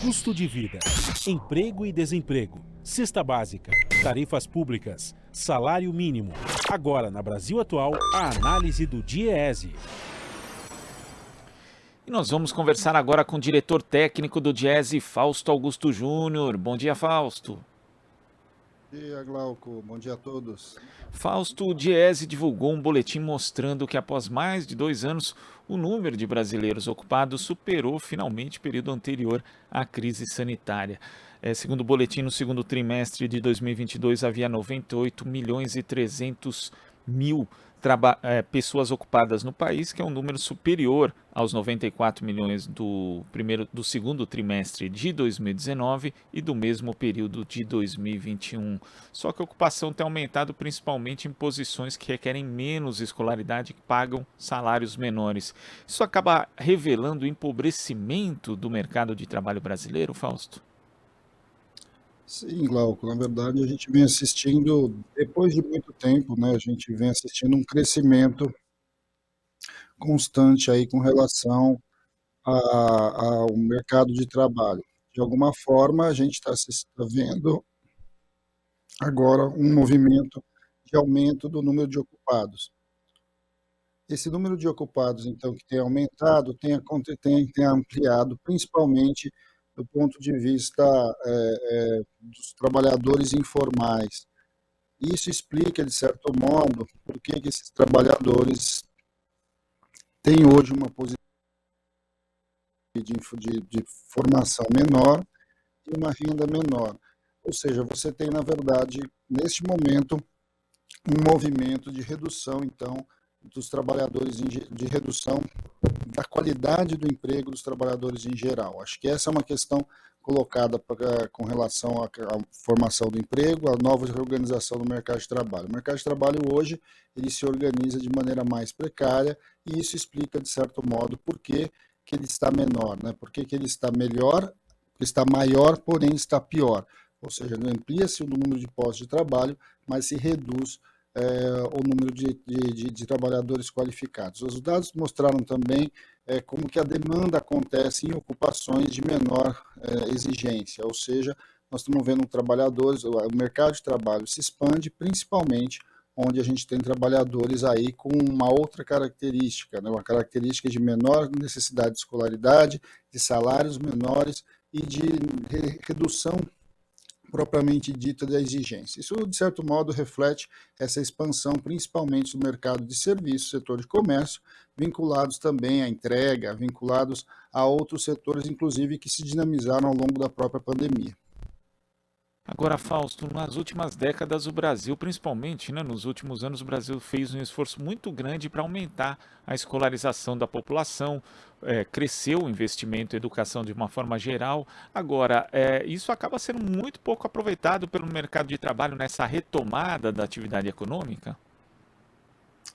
custo de vida, emprego e desemprego, cesta básica, tarifas públicas, salário mínimo. Agora, na Brasil Atual, a análise do DIEESE. E nós vamos conversar agora com o diretor técnico do DIEESE, Fausto Augusto Júnior. Bom dia, Fausto. Bom dia, Glauco. Bom dia a todos. Fausto, o DIEESE divulgou um boletim mostrando que após mais de 2 anos, o número de brasileiros ocupados superou finalmente o período anterior à crise sanitária. Segundo o boletim, no segundo trimestre de 2022 havia 98 milhões e 300 mil pessoas ocupadas no país, que é um número superior aos 94 milhões do segundo trimestre de 2019 e do mesmo período de 2021. Só que a ocupação tem aumentado principalmente em posições que requerem menos escolaridade e que pagam salários menores. Isso acaba revelando o empobrecimento do mercado de trabalho brasileiro, Fausto? Sim, Glauco, na verdade a gente vem assistindo, depois de muito tempo, né, a gente vem assistindo um crescimento constante aí com relação ao mercado de trabalho. De alguma forma, a gente está vendo agora um movimento de aumento do número de ocupados. Esse número de ocupados, então, que tem aumentado, tem ampliado, principalmente do ponto de vista dos trabalhadores informais. Isso explica, de certo modo, por que esses trabalhadores têm hoje uma posição de formação menor e uma renda menor. Ou seja, você tem, na verdade, neste momento, um movimento de redução, então, dos trabalhadores, de redução da qualidade do emprego dos trabalhadores em geral. Acho que essa é uma questão colocada com relação à formação do emprego, à nova reorganização do mercado de trabalho. O mercado de trabalho hoje, ele se organiza de maneira mais precária e isso explica, de certo modo, por que ele está menor, né? Por que ele está melhor, está maior, porém está pior. Ou seja, amplia-se o número de postos de trabalho, mas se reduz o número de trabalhadores qualificados. Os dados mostraram também como que a demanda acontece em ocupações de menor exigência, ou seja, nós estamos vendo trabalhadores, o mercado de trabalho se expande, principalmente onde a gente tem trabalhadores aí com uma outra característica, né? Uma característica de menor necessidade de escolaridade, de salários menores e de redução propriamente dita da exigência. Isso, de certo modo, reflete essa expansão, principalmente do mercado de serviços, setor de comércio, vinculados também à entrega, vinculados a outros setores, inclusive, que se dinamizaram ao longo da própria pandemia. Agora, Fausto, nas últimas décadas o Brasil, principalmente, né, nos últimos anos, o Brasil fez um esforço muito grande para aumentar a escolarização da população, cresceu o investimento em educação de uma forma geral. Agora, isso acaba sendo muito pouco aproveitado pelo mercado de trabalho nessa retomada da atividade econômica?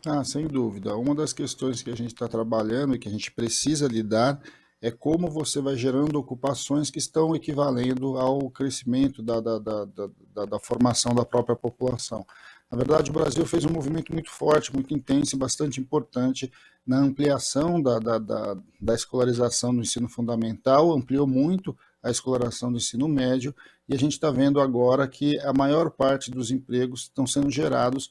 Ah, sem dúvida. Uma das questões que a gente está trabalhando e que a gente precisa lidar é como você vai gerando ocupações que estão equivalendo ao crescimento da formação da própria população. Na verdade, o Brasil fez um movimento muito forte, muito intenso e bastante importante na ampliação da escolarização do ensino fundamental, ampliou muito a escolarização do ensino médio, e a gente está vendo agora que a maior parte dos empregos estão sendo gerados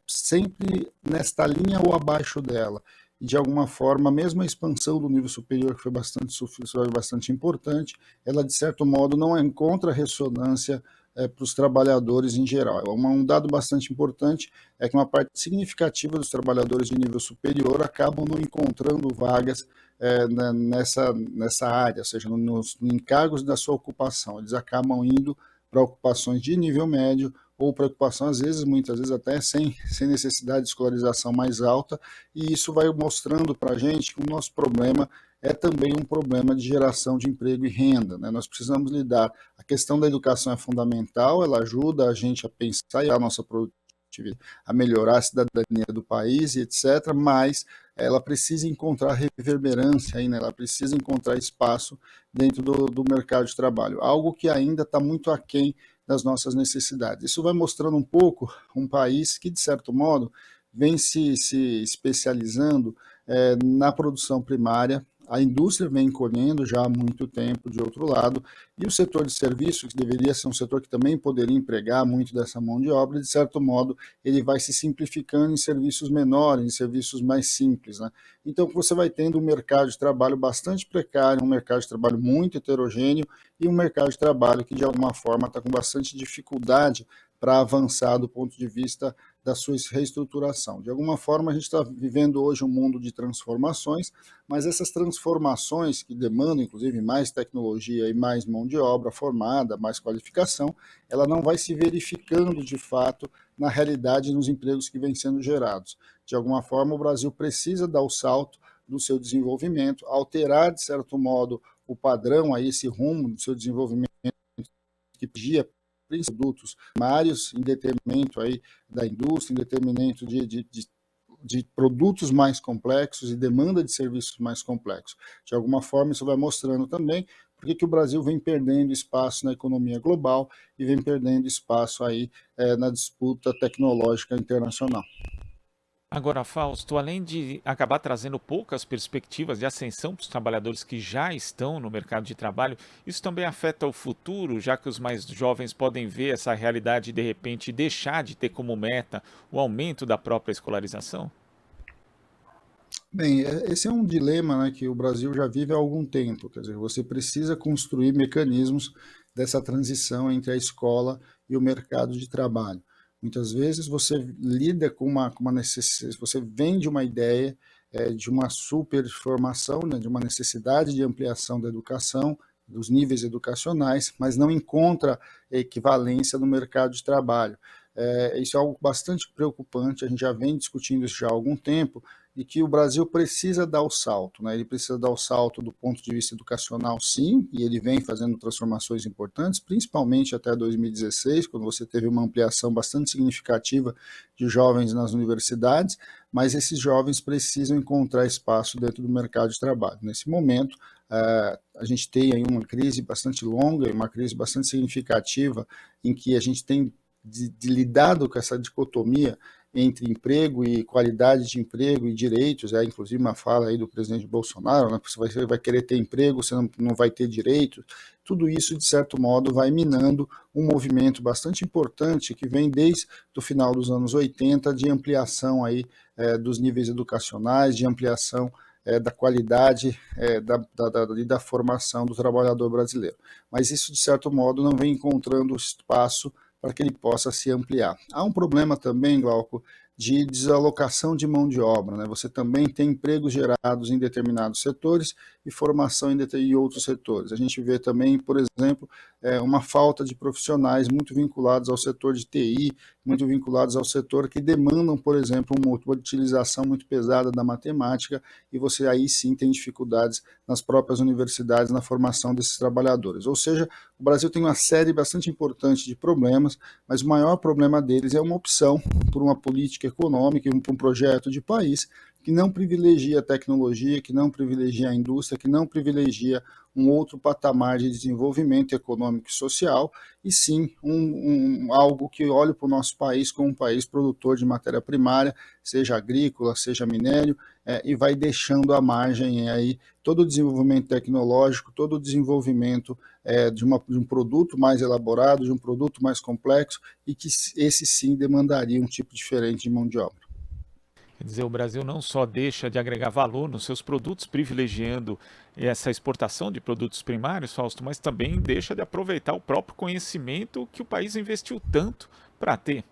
sempre nesta linha ou abaixo dela. E, de alguma forma, mesmo a expansão do nível superior, que foi bastante importante, ela, de certo modo, não encontra ressonância para os trabalhadores em geral. Um dado bastante importante é que uma parte significativa dos trabalhadores de nível superior acabam não encontrando vagas nessa área, ou seja, nos encargos da sua ocupação. Eles acabam indo para ocupações de nível médio ou preocupação, às vezes, muitas vezes até sem necessidade de escolarização mais alta, e isso vai mostrando para a gente que o nosso problema é também um problema de geração de emprego e renda, né? Nós precisamos lidar, a questão da educação é fundamental, ela ajuda a gente a pensar e a nossa produtividade, a melhorar a cidadania do país e etc., mas ela precisa encontrar reverberância aí, né? Ela precisa encontrar espaço dentro do mercado de trabalho, algo que ainda está muito aquém das nossas necessidades. Isso vai mostrando um pouco um país que, de certo modo, vem se especializando na produção primária, A indústria vem encolhendo já há muito tempo, de outro lado, e o setor de serviços, que deveria ser um setor que também poderia empregar muito dessa mão de obra, de certo modo, ele vai se simplificando em serviços menores, em serviços mais simples, né? Então, você vai tendo um mercado de trabalho bastante precário, um mercado de trabalho muito heterogêneo e um mercado de trabalho que, de alguma forma, está com bastante dificuldade para avançar do ponto de vista da sua reestruturação. De alguma forma, a gente está vivendo hoje um mundo de transformações, mas essas transformações que demandam, inclusive, mais tecnologia e mais mão de obra formada, mais qualificação, ela não vai se verificando de fato na realidade nos empregos que vêm sendo gerados. De alguma forma, o Brasil precisa dar o salto do seu desenvolvimento, alterar, de certo modo, o padrão, aí, esse rumo do seu desenvolvimento que pedia produtos primários em detrimento aí da indústria, em detrimento de produtos mais complexos e demanda de serviços mais complexos. De alguma forma, isso vai mostrando também por que o Brasil vem perdendo espaço na economia global e vem perdendo espaço aí na disputa tecnológica internacional. Agora, Fausto, além de acabar trazendo poucas perspectivas de ascensão para os trabalhadores que já estão no mercado de trabalho, isso também afeta o futuro, já que os mais jovens podem ver essa realidade e, de repente, deixar de ter como meta o aumento da própria escolarização? Bem, esse é um dilema, né, que o Brasil já vive há algum tempo. Quer dizer, você precisa construir mecanismos dessa transição entre a escola e o mercado de trabalho. Muitas vezes você lida com uma necessidade, você vende uma ideia de uma super formação, né, de uma necessidade de ampliação da educação, dos níveis educacionais, mas não encontra equivalência no mercado de trabalho. Isso é algo bastante preocupante, a gente já vem discutindo isso já há algum tempo, e que o Brasil precisa dar o salto, né? Ele precisa dar o salto do ponto de vista educacional, sim, e ele vem fazendo transformações importantes, principalmente até 2016, quando você teve uma ampliação bastante significativa de jovens nas universidades, mas esses jovens precisam encontrar espaço dentro do mercado de trabalho. Nesse momento, a gente tem aí uma crise bastante longa, uma crise bastante significativa, em que a gente tem lidado com essa dicotomia entre emprego e qualidade de emprego e direitos, inclusive uma fala aí do presidente Bolsonaro, né, você vai querer ter emprego, você não vai ter direitos, tudo isso, de certo modo, vai minando um movimento bastante importante que vem desde o final dos anos 80 de ampliação aí, dos níveis educacionais, de ampliação da qualidade da formação do trabalhador brasileiro. Mas isso, de certo modo, não vem encontrando espaço para que ele possa se ampliar. Há um problema também, Glauco, de desalocação de mão de obra, né? Você também tem empregos gerados em determinados setores e formação em outros setores. A gente vê também, por exemplo, uma falta de profissionais muito vinculados ao setor de TI, muito vinculados ao setor que demandam, por exemplo, uma utilização muito pesada da matemática, e você aí sim tem dificuldades nas próprias universidades na formação desses trabalhadores. Ou seja, o Brasil tem uma série bastante importante de problemas, mas o maior problema deles é uma opção por uma política econômica, por um projeto de país que não privilegia a tecnologia, que não privilegia a indústria, que não privilegia um outro patamar de desenvolvimento econômico e social, e sim algo que olhe para o nosso país como um país produtor de matéria primária, seja agrícola, seja minério, e vai deixando à margem aí todo o desenvolvimento tecnológico, todo o desenvolvimento de um produto mais elaborado, de um produto mais complexo, e que esse sim demandaria um tipo diferente de mão de obra. Quer dizer, o Brasil não só deixa de agregar valor nos seus produtos, privilegiando essa exportação de produtos primários, Fausto, mas também deixa de aproveitar o próprio conhecimento que o país investiu tanto para ter.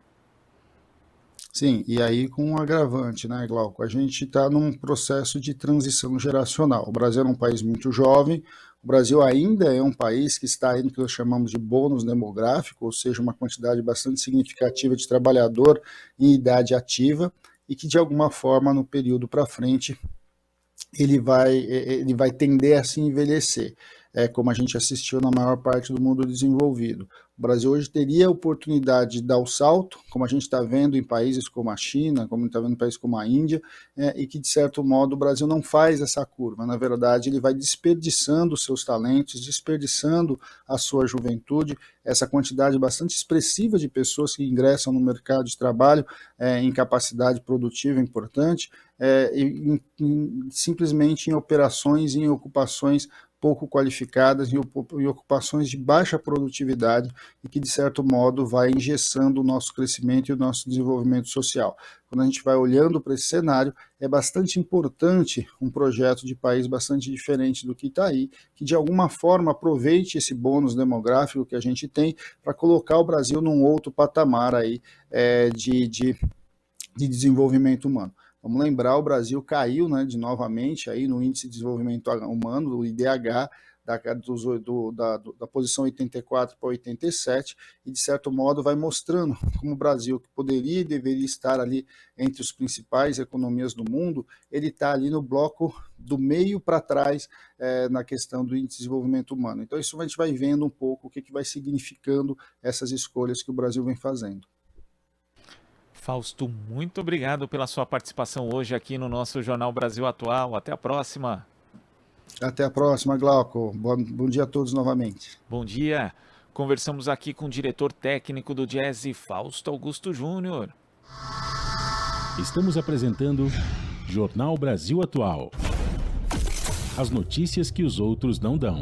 Sim, e aí com um agravante, né, Glauco? A gente está num processo de transição geracional. O Brasil é um país muito jovem, o Brasil ainda é um país que está aí no que nós chamamos de bônus demográfico, ou seja, uma quantidade bastante significativa de trabalhador em idade ativa, e que de alguma forma no período para frente ele vai tender a se envelhecer. como a gente assistiu na maior parte do mundo desenvolvido. O Brasil hoje teria a oportunidade de dar o salto, como a gente está vendo em países como a China, como está vendo em países como a Índia, e que, de certo modo, o Brasil não faz essa curva. Na verdade, ele vai desperdiçando os seus talentos, desperdiçando a sua juventude, essa quantidade bastante expressiva de pessoas que ingressam no mercado de trabalho em capacidade produtiva importante, simplesmente em operações, em ocupações pouco qualificadas, em ocupações de baixa produtividade e que, de certo modo, vai engessando o nosso crescimento e o nosso desenvolvimento social. Quando a gente vai olhando para esse cenário, é bastante importante um projeto de país bastante diferente do que está aí, que de alguma forma aproveite esse bônus demográfico que a gente tem para colocar o Brasil num outro patamar aí, de desenvolvimento humano. Vamos lembrar, o Brasil caiu, né, novamente aí no Índice de Desenvolvimento Humano, do IDH, da posição 84 para 87, e de certo modo vai mostrando como o Brasil, que poderia e deveria estar ali entre as principais economias do mundo, ele está ali no bloco do meio para trás na questão do Índice de Desenvolvimento Humano. Então isso a gente vai vendo um pouco o que vai significando essas escolhas que o Brasil vem fazendo. Fausto, muito obrigado pela sua participação hoje aqui no nosso Jornal Brasil Atual. Até a próxima. Até a próxima, Glauco. Bom dia a todos novamente. Bom dia. Conversamos aqui com o diretor técnico do Diese, Fausto Augusto Júnior. Estamos apresentando Jornal Brasil Atual. As notícias que os outros não dão.